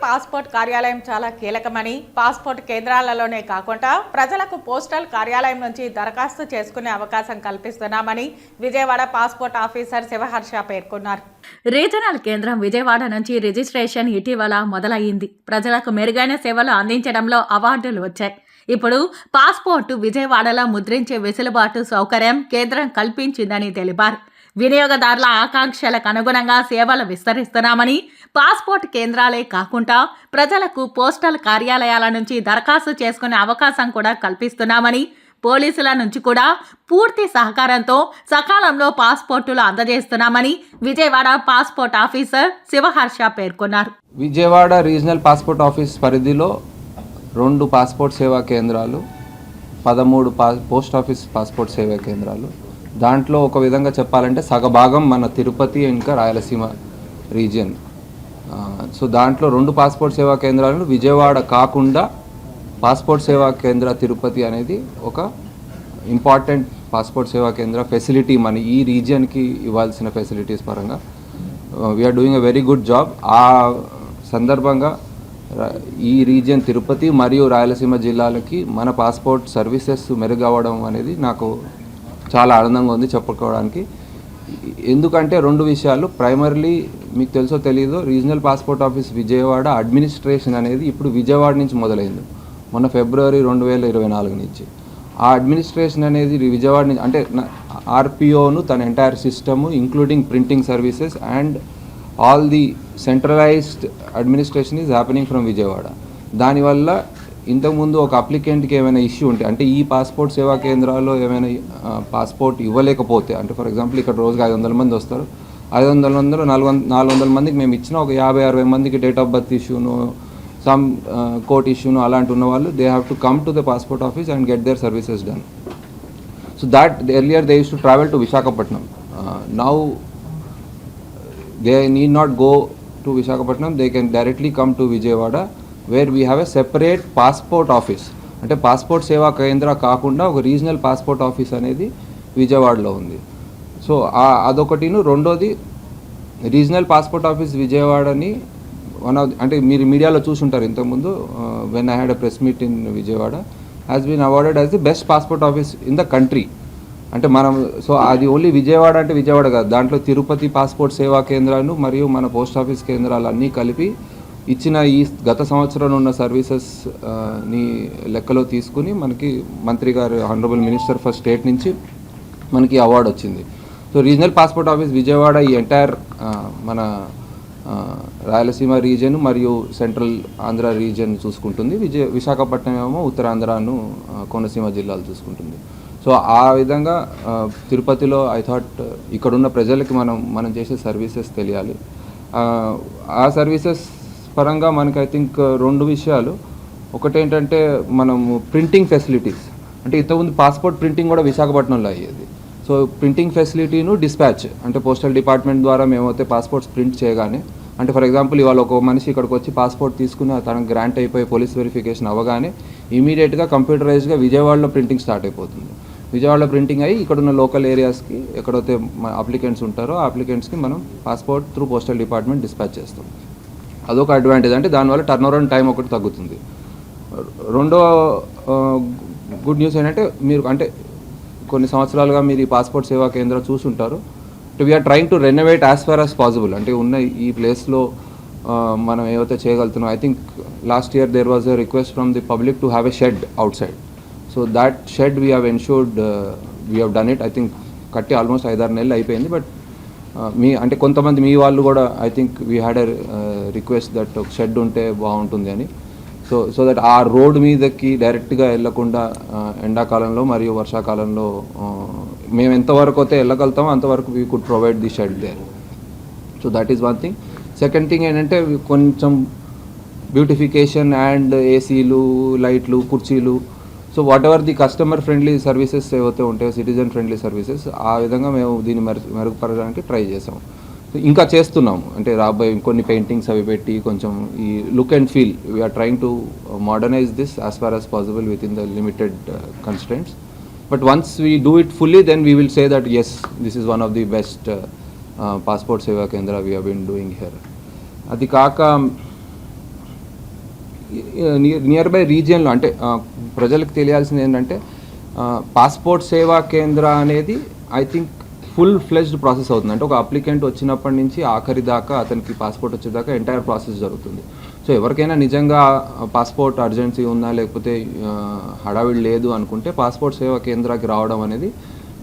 Passport కార్యాలయం చాలా కీలకమని, పాస్పోర్ట్ కేంద్రాలలోనే కాకుండా ప్రజలకు పోస్టల్ కార్యాలయం నుంచి దరఖాస్తు చేసుకునే అవకాశం కల్పిస్తున్నామని విజయవాడ పాస్పోర్ట్ ఆఫీసర్ శివహర్ష పేర్కొన్నారు. రీజనల్ కేంద్రం విజయవాడ నుంచి రిజిస్ట్రేషన్ ఇటీవల మొదలయ్యింది. ప్రజలకు మెరుగైన సేవలు అందించడంలో అవార్డులు వచ్చాయి. ఇప్పుడు పాస్పోర్టు విజయవాడలో ముద్రించే వెసులుబాటు సౌకర్యం కేంద్రం కల్పించిందని తెలిపారు. వినియోగదారుల ఆకాంక్షలకు అనుగుణంగా సేవలు విస్తరిస్తున్నామని, పాస్పోర్ట్ కేంద్రాలే కాకుండా ప్రజలకు పోస్టల్ కార్యాలయాల నుంచి దరఖాస్తు చేసుకునే అవకాశం కూడా కల్పిస్తున్నామని, పోలీసుల నుంచి కూడా పూర్తి సహకారంతో సకాలంలో పాస్పోర్టులు అందజేస్తున్నామని విజయవాడ పాస్పోర్ట్ ఆఫీసర్ శివహర్ష పేర్కొన్నారు. విజయవాడ రీజనల్ పాస్పోర్ట్ ఆఫీస్ పరిధిలో 2 పాస్పోర్ట్ సేవా కేంద్రాలు, 13 పోస్ట్ ఆఫీస్ పాస్పోర్ట్ సేవా కేంద్రాలు. దాంట్లో ఒక విధంగా చెప్పాలంటే సగభాగం మన తిరుపతి ఇంకా రాయలసీమ రీజియన్. సో దాంట్లో 2 పాస్పోర్ట్ సేవా కేంద్రాలను విజయవాడ కాకుండా పాస్పోర్ట్ సేవా కేంద్ర తిరుపతి అనేది ఒక ఇంపార్టెంట్ పాస్పోర్ట్ సేవా కేంద్ర ఫెసిలిటీ మన ఈ రీజియన్కి ఇవ్వాల్సిన ఫెసిలిటీస్ పరంగా we are doing a very good job. ఆ సందర్భంగా ఈ రీజియన్ తిరుపతి మరియు రాయలసీమ జిల్లాలకి మన పాస్పోర్ట్ సర్వీసెస్ మెరుగవడం అనేది నాకు చాలా ఆనందంగా ఉంది చెప్పుకోవడానికి. ఎందుకంటే 2 విషయాలు. ప్రైమర్లీ మీకు తెలుసో తెలీదో, regional passport office Vijayawada administration అనేది ఇప్పుడు విజయవాడ నుంచి మొదలైంది, మొన్న ఫిబ్రవరి 2024 నుంచి. ఆ అడ్మినిస్ట్రేషన్ అనేది విజయవాడ నుంచి, అంటే ఆర్పిఓను తన entire system including printing services and all the centralised administration is happening from Vijayawada. దానివల్ల ఇంతకుముందు ఒక అప్లికెంట్కి ఏమైనా ఇష్యూ ఉంటే, అంటే ఈ పాస్పోర్ట్ సేవా కేంద్రాల్లో ఏమైనా పాస్పోర్ట్ ఇవ్వలేకపోతే, అంటే ఫర్ ఎగ్జాంపుల్ ఇక్కడ రోజుకి 500 మంది వస్తారు, 500 400 మందికి మేము ఇచ్చిన ఒక 50-60 మందికి డేట్ ఆఫ్ బర్త్ ఇష్యూను, సమ్ కోర్ట్ ఇష్యూను అలాంటి ఉన్న వాళ్ళు they have to come to the passport office and get their services done. So that earlier they use to travel to Visakhapatnam. Now they need not go to Visakhapatnam, they can directly come to Vijayawada where we have a separate passport office. అంటే passport Seva కేంద్ర కాకుండా ఒక regional passport office అనేది విజయవాడలో ఉంది. So అదొకటిను. రెండోది, regional passport office విజయవాడని అంటే మీరు మీడియాలో చూసుంటారు ఇంతకుముందు, when I had a press meet in Vijayawada, has been awarded as the best passport office in the country. అంటే మనం, సో అది ఓన్లీ విజయవాడ అంటే విజయవాడ కాదు, దాంట్లో తిరుపతి పాస్పోర్ట్ సేవా కేంద్రాలు మరియు మన పోస్ట్ ఆఫీస్ కేంద్రాలు అన్నీ కలిపి ఇచ్చిన ఈ గత సంవత్సరం ఉన్న సర్వీసెస్ ని లెక్కలో తీసుకుని మనకి మంత్రి గారు ఆనరబుల్ మినిస్టర్ ఫర్ స్టేట్ నుంచి మనకి అవార్డు వచ్చింది. So regional passport office Vijayawada ఈ ఎంటైర్ మన రాయలసీమ రీజియన్ మరియు సెంట్రల్ ఆంధ్ర రీజియన్ చూసుకుంటుంది. విశాఖపట్నం ఏమో ఉత్తరాంధ్రను కోనసీమ జిల్లాలు చూసుకుంటుంది. సో ఆ విధంగా తిరుపతిలో ఐ థాట్ ఇక్కడున్న ప్రజలకి మనం చేసే సర్వీసెస్ తెలియాలి. ఆ సర్వీసెస్ పరంగా మనకి ఐ థింక్ 2 విషయాలు. ఒకటేంటంటే మనము ప్రింటింగ్ ఫెసిలిటీస్, అంటే ఇంతకుముందు పాస్పోర్ట్ ప్రింటింగ్ కూడా విశాఖపట్నంలో అయ్యేది. సో ప్రింటింగ్ ఫెసిలిటీను డిస్పాచ్, అంటే పోస్టల్ డిపార్ట్మెంట్ ద్వారా మేమైతే పాస్పోర్ట్స్ ప్రింట్ చేయగానే, అంటే ఫర్ ఎగ్జాంపుల్ ఇవాళ ఒక మనిషి ఇక్కడికి వచ్చి పాస్పోర్ట్ తీసుకుని తనకు గ్రాంట్ అయిపోయి పోలీస్ వెరిఫికేషన్ అవ్వగానే ఇమీడియట్గా కంప్యూటరైజ్గా విజయవాడలో ప్రింటింగ్ స్టార్ట్ అయిపోతుంది. విజయవాడలో ప్రింటింగ్ అయ్యి ఇక్కడున్న లోకల్ ఏరియాస్కి ఎక్కడైతే అప్లికెంట్స్ ఉంటారో ఆ అప్లికెంట్స్కి మనం passport through postal department dispatch చేస్తాం. అదొక అడ్వాంటేజ్, అంటే దానివల్ల టర్న్ అరౌండ్ టైం ఒకటి తగ్గుతుంది. రెండో గుడ్ న్యూస్ ఏంటంటే, మీరు అంటే కొన్ని సంవత్సరాలుగా మీరు ఈ పాస్పోర్ట్ సేవా కేంద్రం చూసుంటారు. We're trying to renovate as far as possible. అంటే ఉన్న ఈ ప్లేస్లో మనం ఏవైతే చేయగలుగుతున్నాం. I think last year there was a request from the public to have a shed outside. So that shed we have ensured, we have done it. I think కట్టి almost 5-6 నెలలు అయిపోయింది. బట్ అంటే కొంతమంది మీ వాళ్ళు కూడా I think we had a request that ఒక shed ఉంటే బాగుంటుంది అని. సో దట్ ఆ రోడ్ మీదకి డైరెక్ట్గా వెళ్ళకుండా ఎండాకాలంలో మరియు వర్షాకాలంలో మేము ఎంతవరకు అయితే వెళ్ళగలుగుతామో అంతవరకు we could provide the shed there. So that is one thing. Second thing ఏంటంటే, కొంచెం బ్యూటిఫికేషన్ అండ్ ఏసీలు, లైట్లు, కుర్చీలు, so whatever the customer friendly services ఏవైతే ఉంటాయో, సిటిజన్ ఫ్రెండ్లీ సర్వీసెస్, ఆ విధంగా మేము దీన్ని మెరుగుపరచడానికి ట్రై చేసాం. ఇంకా చేస్తున్నాము. అంటే రాబోయే కొన్ని పెయింటింగ్స్ అవి పెట్టి కొంచెం ఈ look and feel, we are trying to modernise this as far as possible within the limited constraints. But once we do it fully, then we will say that yes, this is one of the best passport Seva Kendra we have been doing here. అది కాక near by రీజియన్లో అంటే ప్రజలకు తెలియాల్సింది ఏంటంటే passport Seva కేంద్ర అనేది I think full fledged process అవుతుంది. అంటే ఒక అప్లికెంట్ వచ్చినప్పటి నుంచి ఆఖరి దాకా అతనికి పాస్పోర్ట్ వచ్చేదాకా ఎంటైర్ ప్రాసెస్ జరుగుతుంది. సో ఎవరికైనా నిజంగా పాస్పోర్ట్ అర్జెన్సీ ఉందా లేకపోతే హడావిడి లేదు అనుకుంటే పాస్పోర్ట్ సేవా కేంద్రానికి రావడం అనేది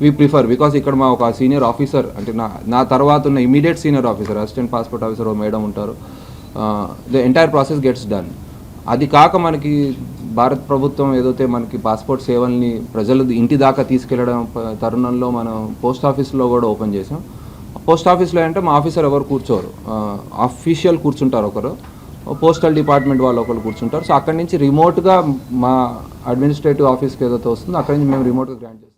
వీ ప్రిఫర్. బికాస్ ఇక్కడ మా ఒక సీనియర్ ఆఫీసర్ అంటే నా తర్వాత ఉన్న immediate senior officer assistant passport officer madam ఉంటారు. The entire process gets done. అది కాక మనకి భారత ప్రభుత్వం ఏదైతే మనకి పాస్పోర్ట్ సేవల్ని ప్రజలు ఇంటి దాకా తీసుకెళ్లడం తరుణంలో మనం పోస్ట్ ఆఫీస్లో కూడా ఓపెన్ చేసాం. పోస్ట్ ఆఫీస్లో అంటే మా ఆఫీసర్ ఎవరు కూర్చోరు, అఫీషియల్ కూర్చుంటారు ఒకరు, పోస్టల్ డిపార్ట్మెంట్ వాళ్ళు ఒకరు కూర్చుంటారు. సో అక్కడి నుంచి రిమోట్గా మా అడ్మినిస్ట్రేటివ్ ఆఫీస్కి ఏదైతే వస్తుందో అక్కడి నుంచి మేము రిమోట్గా గ్రాంట్ చేస్తాం.